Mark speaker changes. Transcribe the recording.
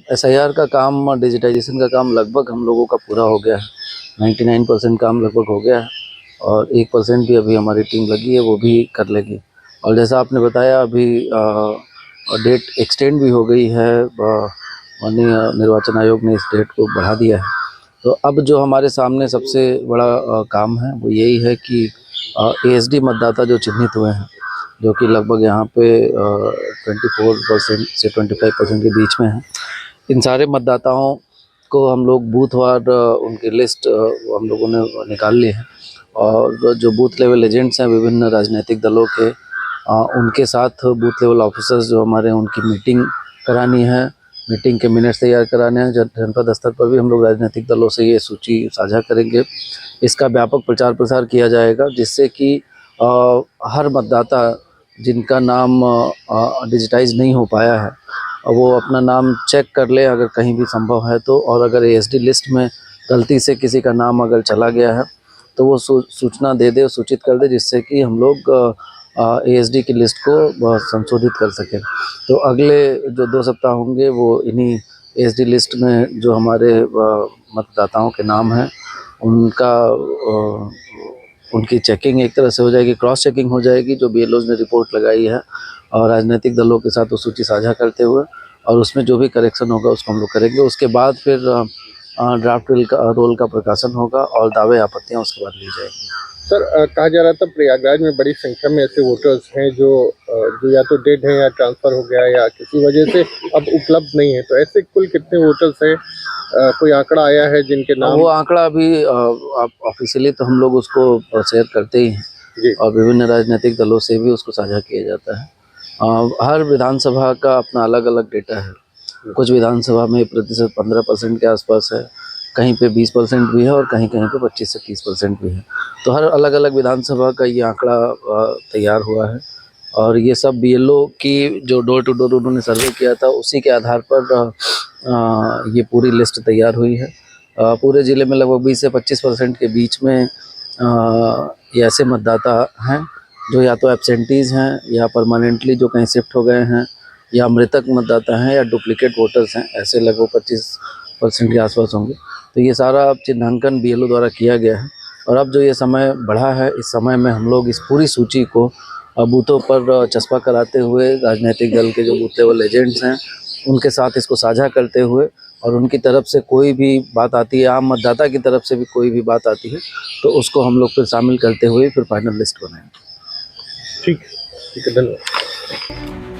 Speaker 1: SIR का काम, digitisation का काम लगभग हम लोगों का पूरा हो गया है। 99% काम लगभग हो गया है और 1% भी अभी हमारी टीम लगी है, वो भी कर लेगी। और जैसा आपने बताया अभी डेट एक्सटेंड भी हो गई है, माननीय निर्वाचन आयोग ने इस डेट को बढ़ा दिया है। तो अब जो हमारे सामने सबसे बड़ा काम है वो यही है कि एएसडी मतदाता जो चिन्हित हुए हैं, जो कि लगभग यहाँ पे 24% से 25% के बीच में हैं, इन सारे मतदाताओं को हम लोग बूथवार उनकी लिस्ट हम लोगों ने निकाल ली है। और जो बूथ लेवल एजेंट्स हैं विभिन्न राजनीतिक दलों के, उनके साथ बूथ लेवल ऑफिसर्स जो हमारे हैं, उनकी मीटिंग करानी है, मीटिंग के मिनट्स तैयार कराने हैं। जनपद स्तर पर भी हम लोग राजनीतिक दलों से ये सूची साझा करेंगे। इसका व्यापक प्रचार प्रसार किया जाएगा, जिससे कि हर मतदाता जिनका नाम डिजिटाइज नहीं हो पाया है, वो अपना नाम चेक कर ले अगर कहीं भी संभव है तो। और अगर एएसडी लिस्ट में गलती से किसी का नाम अगर चला गया है तो वो सूचना दे दे, सूचित कर दे, जिससे कि हम लोग एएसडी की लिस्ट को संशोधित कर सकें। तो अगले जो 2 सप्ताह होंगे वो इन्हीं एएसडी लिस्ट में जो हमारे मतदाताओं के नाम हैं उनका उनकी चेकिंग एक तरह से हो जाएगी, क्रॉस चेकिंग हो जाएगी जो बीएलओज ने रिपोर्ट लगाई है, और राजनीतिक दलों के साथ वो सूची साझा करते हुए, और उसमें जो भी करेक्शन होगा उसको हम लोग करेंगे। उसके बाद फिर ड्राफ्ट रोल का प्रकाशन होगा और दावे आपत्तियाँ उसके बाद ली जाएंगी।
Speaker 2: सर, कहा जा रहा था प्रयागराज में बड़ी संख्या में ऐसे वोटर्स हैं जो या तो डेड हैं या ट्रांसफ़र हो गया या किसी वजह से अब उपलब्ध नहीं है, तो ऐसे कुल कितने वोटर्स हैं? कोई आंकड़ा आया है जिनके नाम? वो
Speaker 1: आंकड़ा अभी ऑफिशियली तो हम लोग उसको शेयर करते ही हैं और विभिन्न राजनीतिक दलों से भी उसको साझा किया जाता है। हर विधानसभा का अपना अलग अलग डेटा है। कुछ विधानसभा में प्रतिशत 15% के आसपास है, कहीं पे 20% भी है और कहीं कहीं पे 25 से 30% भी है। तो हर अलग अलग विधानसभा का ये आंकड़ा तैयार हुआ है, और ये सब बीएलओ की जो डोर टू डोर उन्होंने सर्वे किया था उसी के आधार पर ये पूरी लिस्ट तैयार हुई है। पूरे ज़िले में लगभग 20 से 25% के बीच में ये ऐसे मतदाता हैं जो या तो एब्सेंटीज़ हैं या परमानेंटली जो कहीं शिफ्ट हो गए हैं या मृतक मतदाता हैं या डुप्लीकेट वोटर्स हैं। ऐसे लगभग 25% के आसपास होंगे। तो ये सारा चिन्हांकन बीएलओ द्वारा किया गया है, और अब जो ये समय बढ़ा है, इस समय में हम लोग इस पूरी सूची को बूथों पर चस्पा कराते हुए राजनीतिक दल के जो बूथ लेवल एजेंट्स हैं उनके साथ इसको साझा करते हुए, और उनकी तरफ से कोई भी बात आती है, आम मतदाता की तरफ से भी कोई भी बात आती है, तो उसको हम लोग फिर शामिल करते हुए फिर फाइनल लिस्ट बनाएंगे।
Speaker 2: ठीक है, धन्यवाद।